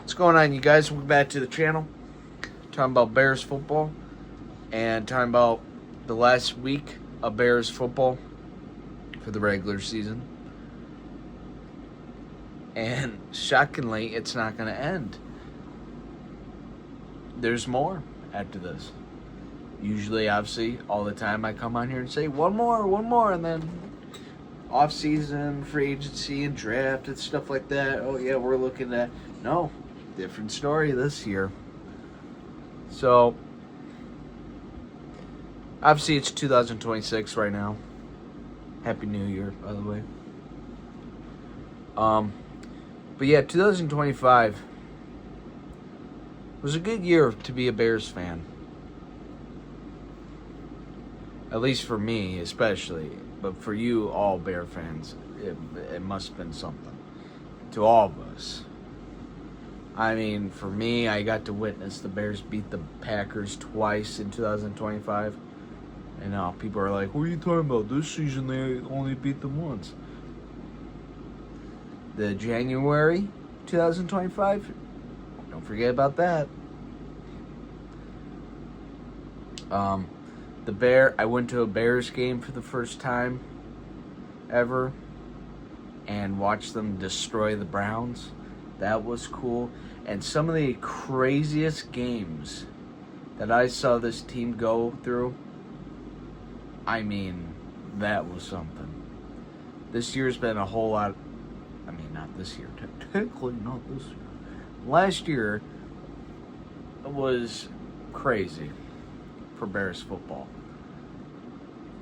What's going on, you guys? Welcome back to the channel. Talking about Bears football and talking about the last week of Bears football for the regular season. And shockingly, it's not going to end. There's more after this. Usually, obviously, all the time I come on here and say one more, and then off-season, free agency, and draft and stuff like that. Oh yeah, we're looking at no. Different story this year. So, obviously it's 2026 right now. Happy New Year, by the way. But yeah, 2025 was a good year to be a Bears fan. At least for me, especially. But for you, all Bear fans, it must have been something. To all of us. I mean, for me, I got to witness the Bears beat the Packers twice in 2025. And now people are like, what are you talking about? This season they only beat them once. The January 2025, don't forget about that. I went to a Bears game for the first time ever and watched them destroy the Browns. That was cool. And some of the craziest games that I saw this team go through, I mean, that was something. This year's been a whole lot. I mean, not this year. Technically, not this year. Last year was crazy for Bears football.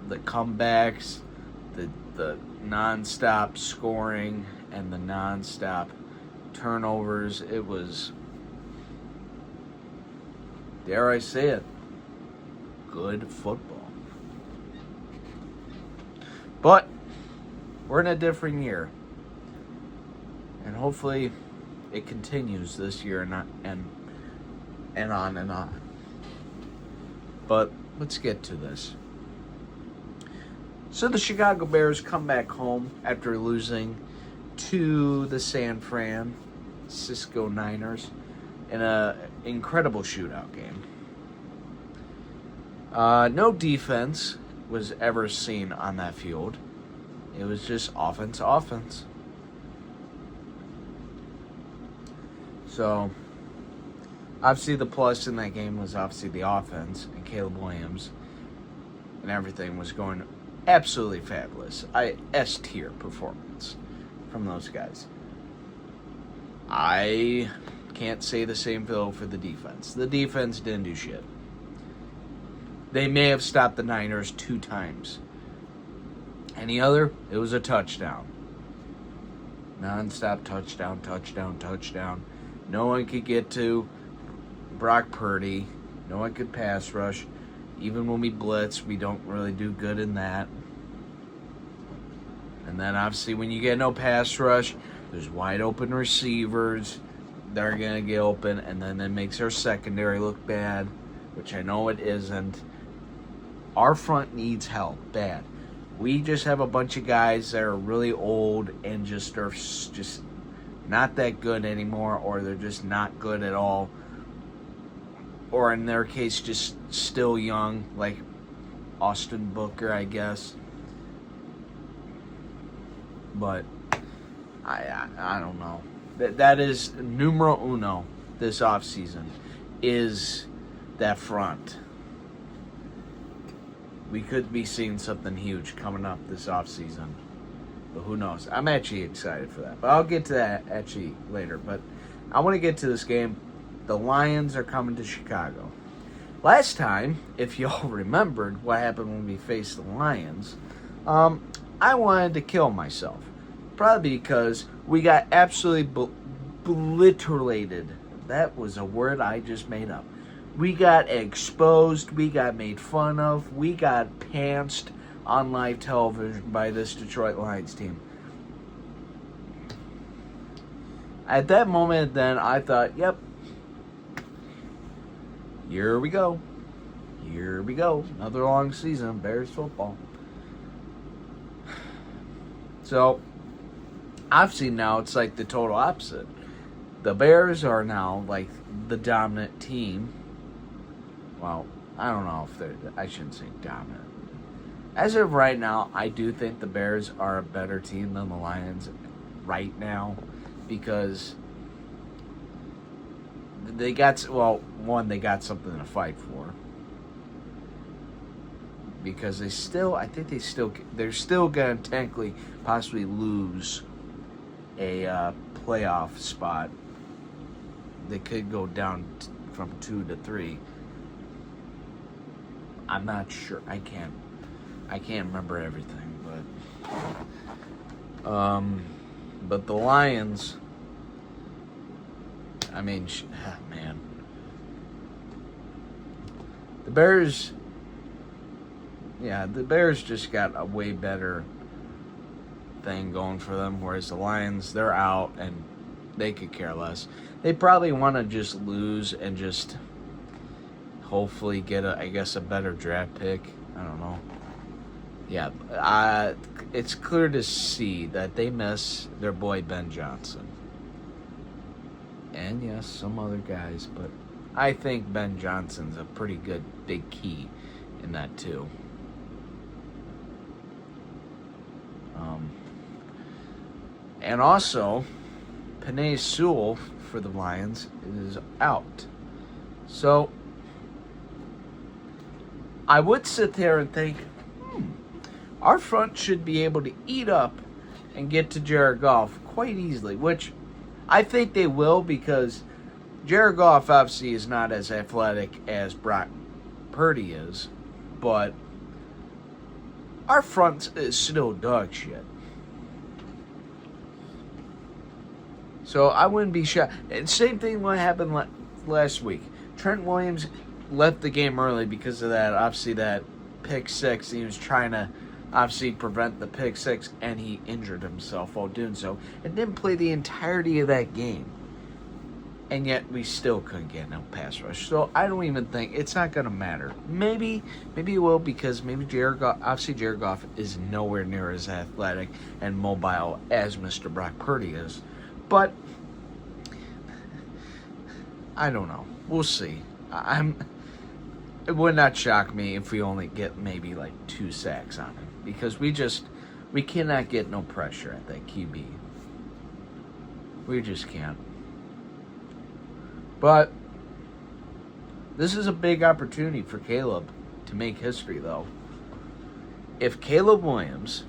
The comebacks, the non-stop scoring, and the non-stop turnovers. It was, dare I say it, good football. But we're in a different year, and hopefully it continues this year and on and on. But let's get to this. So the Chicago Bears come back home after losing to the San Francisco Niners in an incredible shootout game. No defense was ever seen on that field. It was just offense. So, obviously the plus in that game was obviously the offense and Caleb Williams, and everything was going absolutely fabulous. S-tier performance from those guys. I can't say the same though for the defense. The defense didn't do shit. They may have stopped the Niners 2 times. Any other, it was a touchdown. Non-stop touchdown. No one could get to Brock Purdy. No one could pass rush. Even when we blitz, we don't really do good in that. And then obviously when you get no pass rush, there's wide open receivers. They're going to get open, and then it makes our secondary look bad, which I know it isn't. Our front needs help, bad. We just have a bunch of guys that are really old and just are just not that good anymore, or they're just not good at all. Or in their case, just still young, like Austin Booker, I guess. But I don't know. That is numero uno this offseason, is that front. We could be seeing something huge coming up this offseason. But who knows? I'm actually excited for that. But I'll get to that actually later. But I want to get to this game. The Lions are coming to Chicago. Last time, if y'all remembered what happened when we faced the Lions, I wanted to kill myself. Probably because we got absolutely obliterated. That was a word I just made up. We got exposed. We got made fun of. We got pantsed on live television by this Detroit Lions team. At that moment, then, I thought, yep, here we go. Another long season of Bears football. So, obviously now it's like the total opposite. the Bears are now like the dominant team. Well, I don't know if I shouldn't say dominant. As of right now, I do think the Bears are a better team than the Lions right now because they got, well, one, they got something to fight for. Because they're still going to technically possibly lose a playoff spot. They could go down from 2 to 3. I'm not sure. I can't remember everything, but the Lions, I mean, man, the Bears. Yeah, the Bears just got a way better thing going for them, whereas the Lions, they're out and they could care less. They probably want to just lose and just hopefully get a better draft pick. I don't know. Yeah, it's clear to see that they miss their boy Ben Johnson. And yes, some other guys, but I think Ben Johnson's a pretty good big key in that too. And also, Penei Sewell for the Lions is out. So, I would sit there and think, our front should be able to eat up and get to Jared Goff quite easily, which I think they will because Jared Goff obviously is not as athletic as Brock Purdy is, but our front is still dog shit. So I wouldn't be shocked. And same thing what happened last week. Trent Williams left the game early because of that. Obviously, that pick six. He was trying to obviously prevent the pick six, and he injured himself while doing so, and didn't play the entirety of that game. And yet we still couldn't get no pass rush. So I don't even think it's not going to matter. Maybe it will because maybe Jared Goff is nowhere near as athletic and mobile as Mr. Brock Purdy is. But I don't know. We'll see. It would not shock me if we only get maybe like 2 sacks on him because we cannot get no pressure at that QB. We just can't. But this is a big opportunity for Caleb to make history, though. If Caleb Williams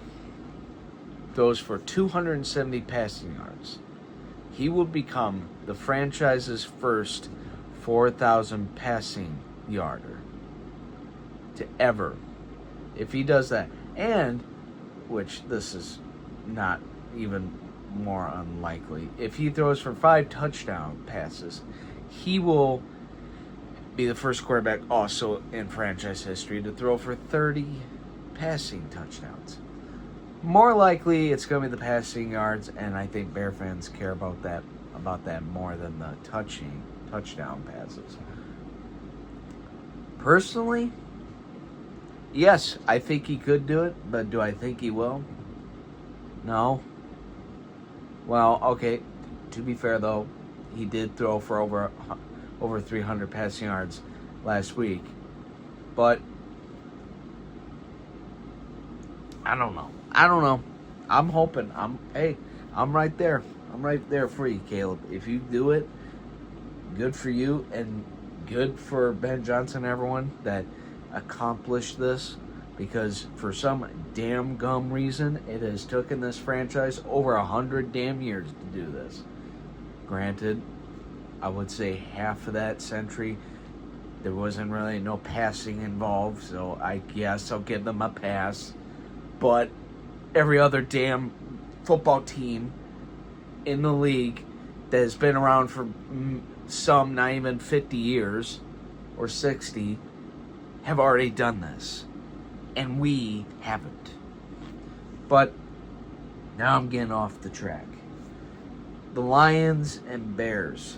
goes for 270 passing yards, he will become the franchise's first 4,000 passing yarder to ever. If he does that, and which this is not even more unlikely, if he throws for 5 touchdown passes, he will be the first quarterback also in franchise history to throw for 30 passing touchdowns. More likely, it's going to be the passing yards, and I think Bear fans care about that more than the touchdown passes. Personally, yes, I think he could do it, but do I think he will? No. Well, okay, to be fair, though, he did throw for over 300 passing yards last week. But I don't know. I'm hoping. I'm right there. I'm right there for you, Caleb. If you do it, good for you and good for Ben Johnson and everyone that accomplished this. Because for some damn gum reason, it has taken this franchise over 100 damn years to do this. Granted, I would say half of that century, there wasn't really no passing involved, so I guess I'll give them a pass. But every other damn football team in the league that has been around for some not even 50 years or 60 have already done this. And we haven't. But now I'm getting off the track. The Lions and Bears.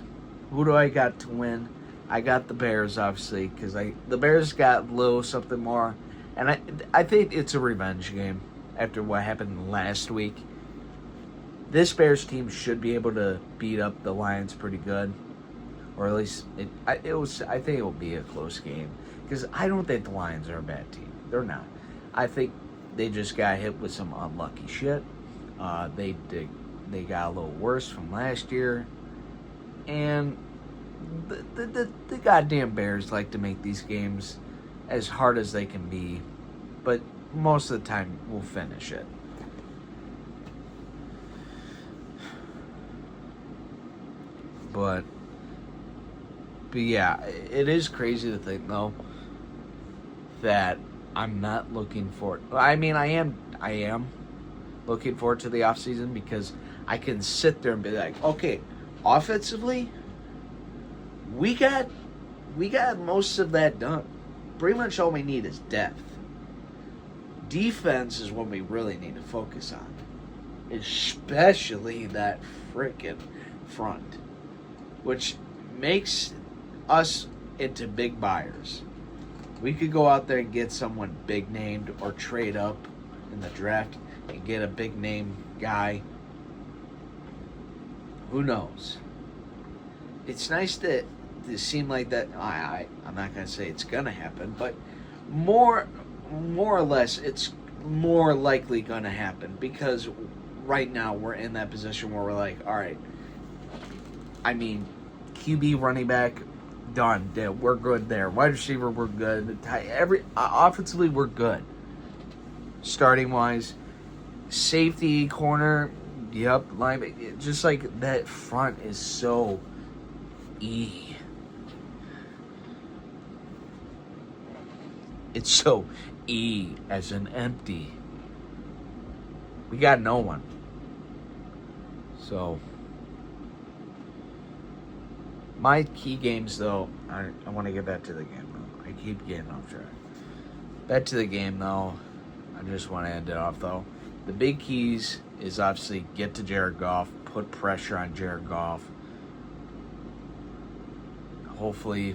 Who do I got to win? I got the Bears, obviously, because the Bears got a little something more. And I think it's a revenge game after what happened last week. this Bears team should be able to beat up the Lions pretty good, or at least I think it will be a close game because I don't think the Lions are a bad team. They're not. I think they just got hit with some unlucky shit. They got a little worse from last year, and the goddamn Bears like to make these games as hard as they can be, but most of the time we'll finish it. But yeah, it is crazy to think though that I'm not looking forward. I mean, I am looking forward to the offseason because I can sit there and be like, okay, offensively, we got most of that done. Pretty much all we need is depth. Defense is what we really need to focus on, especially that freaking front, which makes us into big buyers. We could go out there and get someone big named or trade up in the draft and get a big name guy. Who knows? It's nice that it seem like that. I'm not gonna say it's gonna happen, but more or less, it's more likely gonna happen because right now we're in that position where we're like, all right. I mean, QB, running back, done. We're good there. Wide receiver, we're good. Offensively, we're good. Starting wise, safety, corner, yep, linebacker. Just like that front is so It's so as in empty. We got no one. So my key games, though, I want to get back to the game, though. I keep getting off track. Back to the game, though. I just want to end it off, though. The big keys is obviously get to Jared Goff, put pressure on Jared Goff. Hopefully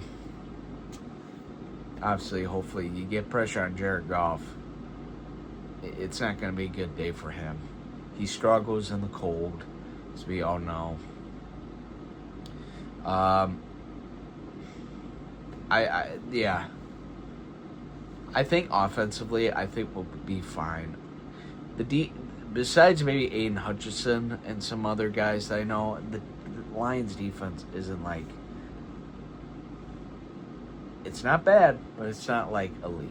you get pressure on Jared Goff. It's not going to be a good day for him. He struggles in the cold, as we all know. I think offensively, I think we'll be fine. Besides maybe Aiden Hutchinson and some other guys that I know, the Lions defense isn't like, it's not bad, but it's not like elite.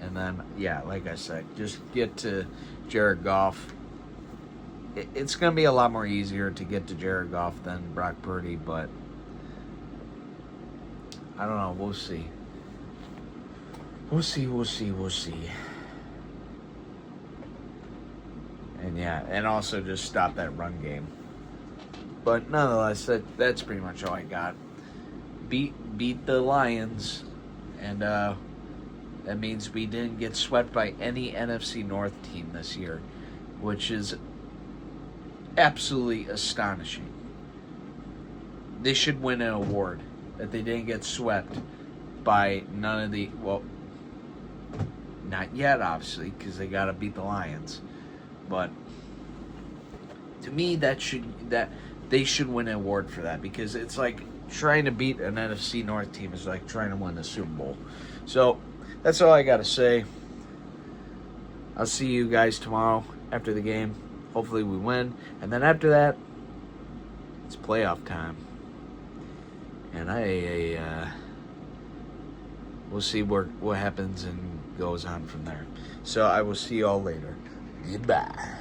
And then, yeah, like I said, just get to Jared Goff. It's going to be a lot more easier to get to Jared Goff than Brock Purdy, but I don't know. We'll see. We'll see. And yeah, and also just stop that run game. But nonetheless, that's pretty much all I got. Beat the Lions, and that means we didn't get swept by any NFC North team this year, which is absolutely astonishing. They should win an award that they didn't get swept by none of the, well, not yet, obviously, because they got to beat the Lions. But to me, they should win an award for that, because it's like trying to beat an NFC North team is like trying to win the Super Bowl. So that's all I got to say. I'll see you guys tomorrow after the game. Hopefully we win. And then after that, it's playoff time. And we'll see what happens and goes on from there. So I will see you all later. Goodbye.